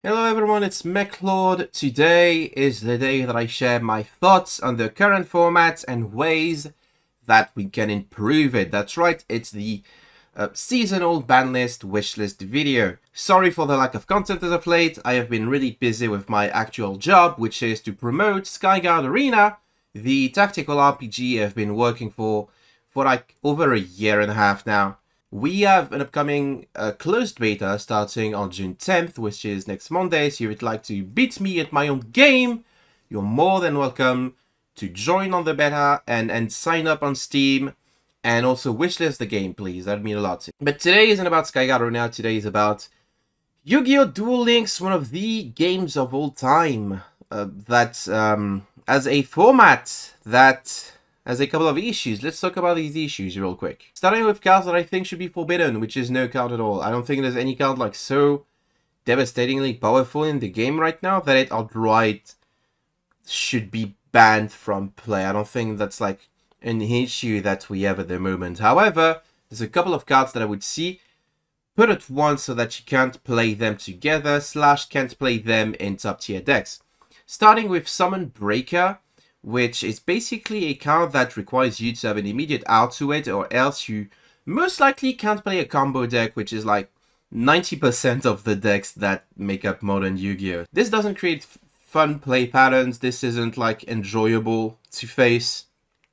Hello everyone, it's MechLord. Today is the day that I share my thoughts on the current format and ways that we can improve it. That's right, it's the seasonal ban list wishlist video. Sorry for the lack of content as of late. I have been really busy with my actual job, which is to promote Skyguard Arena, the tactical RPG I've been working for like over a year and a half now. We have an upcoming closed beta starting on June 10th, which is next Monday. So if you'd like to beat me at my own game, you're more than welcome to join on the beta and sign up on Steam. And also wishlist the game, please. That'd mean a lot. But today isn't about Skyguard Arena. Today is about Yu-Gi-Oh! Duel Links, one of the games of all time. That as a format that has a couple of issues. Let's talk about these issues real quick. Starting with cards that I think should be forbidden, which is no card at all. I don't think there's any card like so devastatingly powerful in the game right now that it outright should be banned from play. I don't think that's like an issue that we have at the moment. However, there's a couple of cards that I would see put at once so that you can't play them together / can't play them in top tier decks. Starting with Summon Breaker, which is basically a card that requires you to have an immediate out to it, or else you most likely can't play a combo deck, which is like 90% of the decks that make up modern Yu-Gi-Oh! This doesn't create fun play patterns. This isn't like enjoyable to face.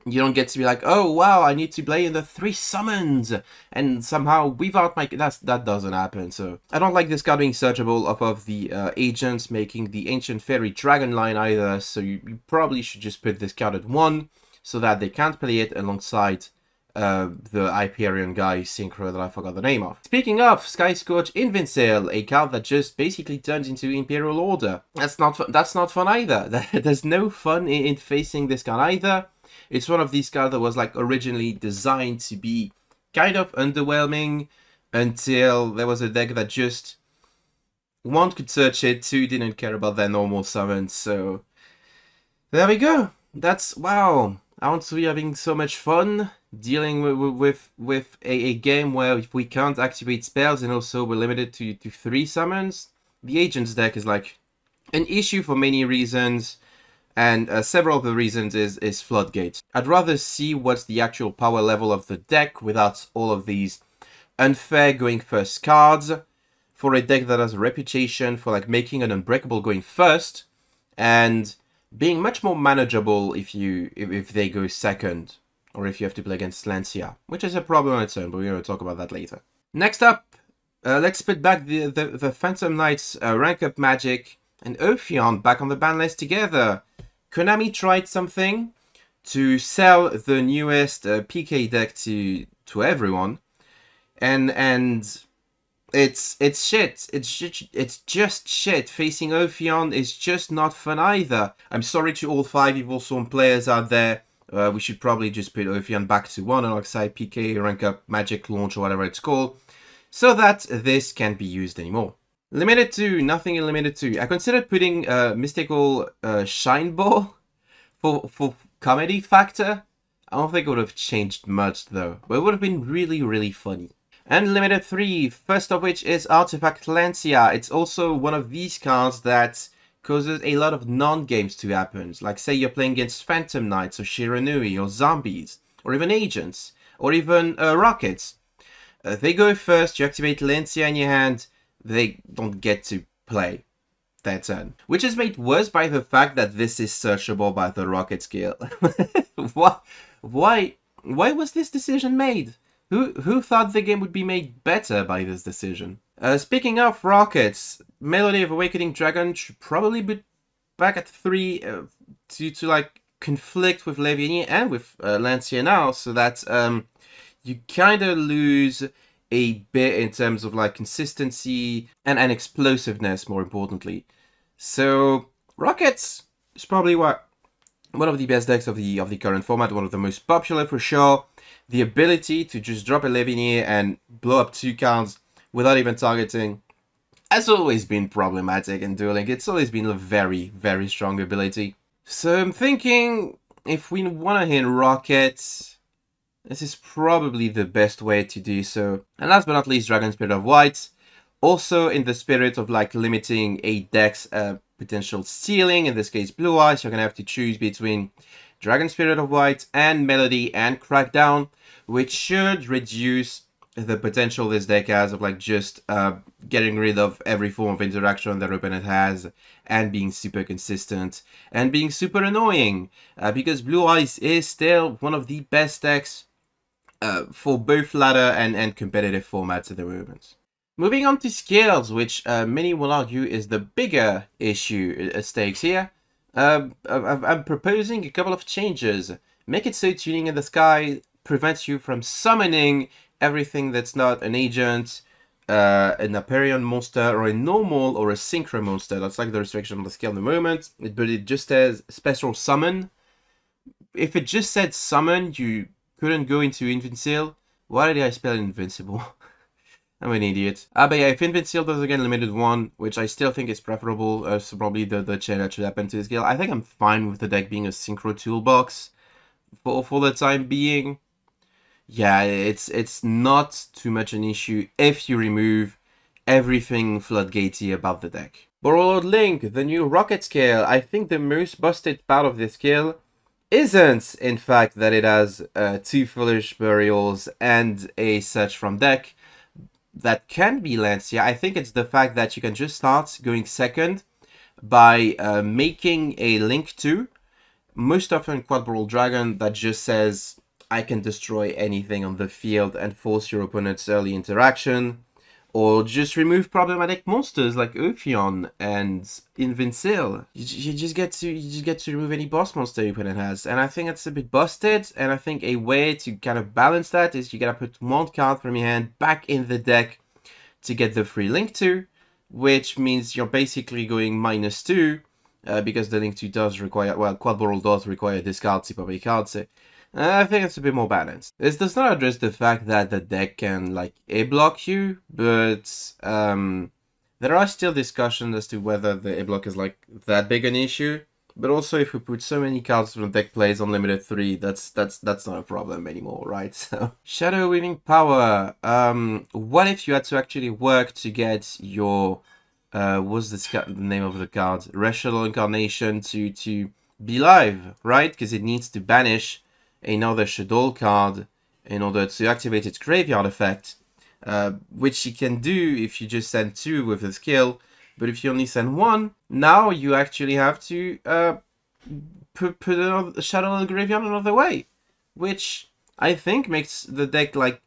You don't get to be like, oh wow, I need to play in the 3 summons and somehow weave out my... That doesn't happen. So I don't like this card being searchable off of the agents making the Ancient Fairy Dragon line either. So you probably should just put this card at 1 so that they can't play it alongside the Hyperion guy synchro that I forgot the name of. Speaking of, Sky Scorch Invincible, a card that just basically turns into Imperial Order. That's not fun either. There's no fun in facing this card either. It's one of these cards that was like originally designed to be kind of underwhelming until there was a deck that just, 1, could search it, 2, didn't care about their normal summons. So there we go. That's, wow. Aren't we having so much fun dealing with a game where if we can't activate spells and also we're limited to 3 summons? The Agents deck is like an issue for many reasons. And several of the reasons is Floodgates. I'd rather see what's the actual power level of the deck without all of these unfair going first cards for a deck that has a reputation for like making an Unbreakable going first and being much more manageable if they go second or if you have to play against Lancia, which is a problem on its own, but we're going to talk about that later. Next up, let's put back the Phantom Knights rank up Magic and Ophion back on the ban list together. Konami tried something to sell the newest PK deck to everyone, and it's shit. It's just shit. Facing Ophion is just not fun either. I'm sorry to all 5 Evil Swarm players out there. We should probably just put Ophion back to 1 alongside PK, rank up, Magic Launch, or whatever it's called, so that this can't be used anymore. Limited 2, nothing in Limited 2. I considered putting Mystical Shine Ball for comedy factor. I don't think it would have changed much though, but it would have been really, really funny. And Limited 3, first of which is Artifact Lancia. It's also one of these cards that causes a lot of non-games to happen. Like say you're playing against Phantom Knights or Shiranui or Zombies or even Agents or even Rockets. They go first, you activate Lancia in your hand, they don't get to play their turn. Which is made worse by the fact that this is searchable by the Rocket skill. Why was this decision made? Who thought the game would be made better by this decision? Speaking of Rockets, Melody of Awakening Dragon should probably be back at 3 to like conflict with Leviani and with Lancia now, so that you kind of lose a bit in terms of like consistency and explosiveness, more importantly. So Rockets is probably one of the best decks of the current format, one of the most popular for sure. The ability to just drop a Levinier and blow up 2 cards without even targeting has always been problematic in dueling. It's always been a very, very strong ability. So I'm thinking if we want to hit Rockets, this is probably the best way to do so. And last but not least, Dragon Spirit of White. Also, in the spirit of like limiting a deck's potential ceiling, in this case Blue Eyes, you're gonna have to choose between Dragon Spirit of White and Melody and Crackdown, which should reduce the potential this deck has of like just getting rid of every form of interaction that opponent has and being super consistent and being super annoying, because Blue Eyes is still one of the best decks for both ladder and competitive formats at the moment. Moving on to skills, which many will argue is the bigger issue stakes here. I'm proposing a couple of changes. Make it so Tuning in the Sky prevents you from summoning everything that's not an agent, an Aperion monster, or a normal or a synchro monster. That's like the restriction on the skill in the moment, but it just says special summon. If it just said summon, you couldn't go into Invincible. Why did I spell Invincible? I'm an idiot. But yeah, if Invincible does again limited 1, which I still think is preferable, so probably the change that should happen to this skill. I think I'm fine with the deck being a synchro toolbox for the time being. Yeah, it's not too much an issue if you remove everything floodgatey about the deck. Borrowed Link, the new rocket skill. I think the most busted part of this skill isn't, in fact, that it has 2 Foolish Burials and a Search from deck that can be Lancia. I think it's the fact that you can just start going second by making a Link 2, most often Quad Barrel Dragon, that just says, I can destroy anything on the field and force your opponent's early interaction, or just remove problematic monsters like Ophion and Invincible. You just get to remove any boss monster your opponent has, and I think that's a bit busted. And I think a way to kind of balance that is you gotta put one card from your hand back in the deck to get the free Link 2, which means you're basically going -2 because the Link 2 does require, well, Quad Barrel does require discard to pop a card. So I think it's a bit more balanced. This does not address the fact that the deck can, like, A-block you, but there are still discussions as to whether the A-block is, like, that big an issue. But also, if we put so many cards from the deck plays on limited 3, that's not a problem anymore, right? So, Shadow Weaving Power. What if you had to actually work to get your, what's the name of the card? Rational Incarnation to be live, right? Because it needs to banish another Shadow card in order to activate its graveyard effect, which you can do if you just send 2 with the skill, but if you only send 1, now you actually have to put another Shadow in the graveyard another way, which I think makes the deck like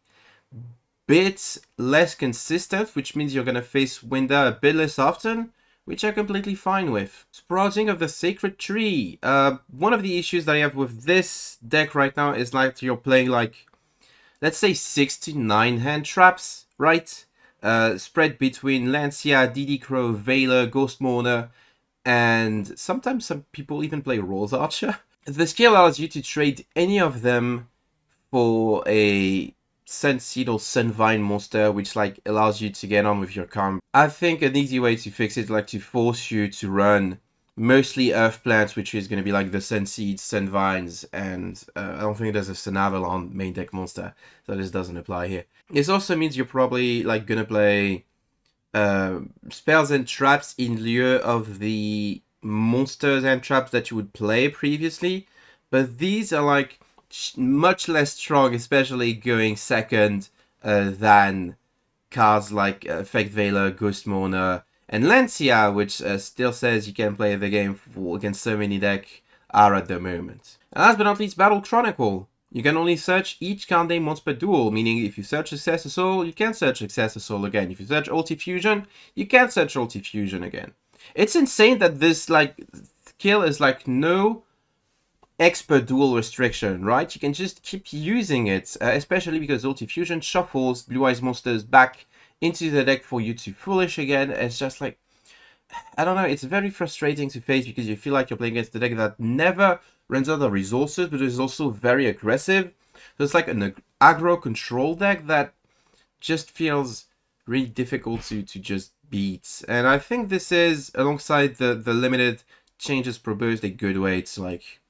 bit less consistent, which means you're gonna face Winda a bit less often, which I'm completely fine with. Sprouting of the Sacred Tree. One of the issues that I have with this deck right now is like you're playing like, let's say 6 to 9 hand traps, right? Spread between Lancia, DD Crow, Veiler, Ghost Mourner, and sometimes some people even play Rose Archer. The skill allows you to trade any of them for a Sunseed or Sunvine monster, which like allows you to get on with your combo. I think an easy way to fix it, like to force you to run mostly Earth plants, which is going to be like the Sunseeds, Sunvines, and I don't think there's a Sunavalon main deck monster, so this doesn't apply here. This also means you're probably like gonna play spells and traps in lieu of the monsters and traps that you would play previously, but these are like much less strong, especially going second than cards like Effect Veiler, Ghost Mourner, and Lancia, which still says you can play the game against so many decks are at the moment. And last but not least, Battle Chronicle. You can only search each card name once per duel, meaning if you search Successor Soul, you can search Successor Soul again. If you search Ulti Fusion, you can search Ulti Fusion again. It's insane that this like skill is like no expert duel restriction, right? You can just keep using it, especially because Ulti Fusion shuffles Blue Eyes monsters back into the deck for you to Foolish again. It's just like, I don't know, it's very frustrating to face because you feel like you're playing against a deck that never runs out of resources, but is also very aggressive. So it's like an aggro control deck that just feels really difficult to just beat. And I think this is, alongside the limited changes proposed, a good way to like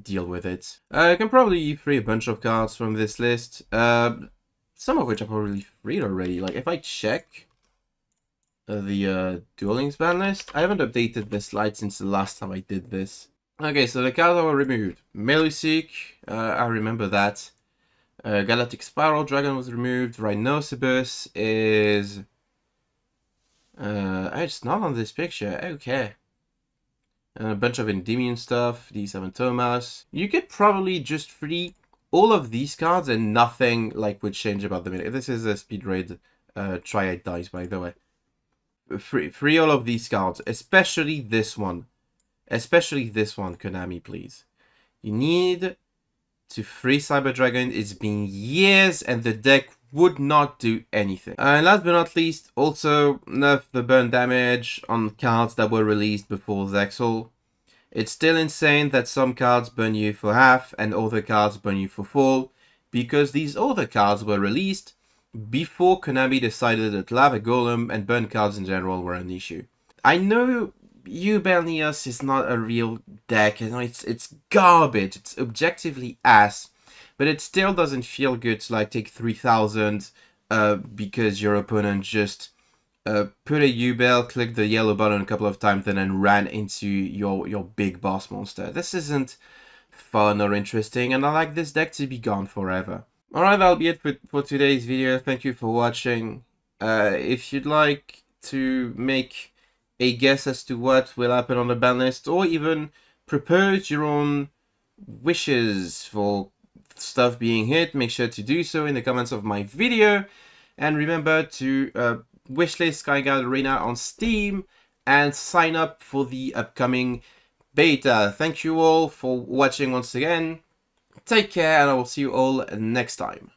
deal with it. I can probably free a bunch of cards from this list, some of which are probably freed already. Like if I check, Duel Links ban list. I haven't updated this slide since the last time I did this. Okay, so the cards that were removed. Melusik, I remember that. Galactic Spiral Dragon was removed. Rhinoceros is... it's not on this picture. Okay. And a bunch of Endymion stuff. D7 Thomas. You could probably just free all of these cards and nothing like would change about the minute. This is a speed raid Triad dice, by the way. Free all of these cards, especially this one. Especially this one, Konami, please. You need to free Cyber Dragon. It's been years and the deck would not do anything. And last but not least, also nerf the burn damage on cards that were released before Zexal. It's still insane that some cards burn you for half and other cards burn you for full, because these other cards were released before Konami decided that Lava Golem and burn cards in general were an issue. I know BANLIST is not a real deck, you know, it's garbage, it's objectively ass, but it still doesn't feel good to like take 3000 because your opponent just put a U-Bell, clicked the yellow button a couple of times, and then ran into your big boss monster. This isn't fun or interesting, and I like this deck to be gone forever. Alright, that'll be it for today's video. Thank you for watching. If you'd like to make a guess as to what will happen on the ban list, or even propose your own wishes for stuff being hit, make sure to do so in the comments of my video. And remember to wishlist Skyguard Arena on Steam and sign up for the upcoming beta. Thank you all for watching once again. Take care, and I will see you all next time.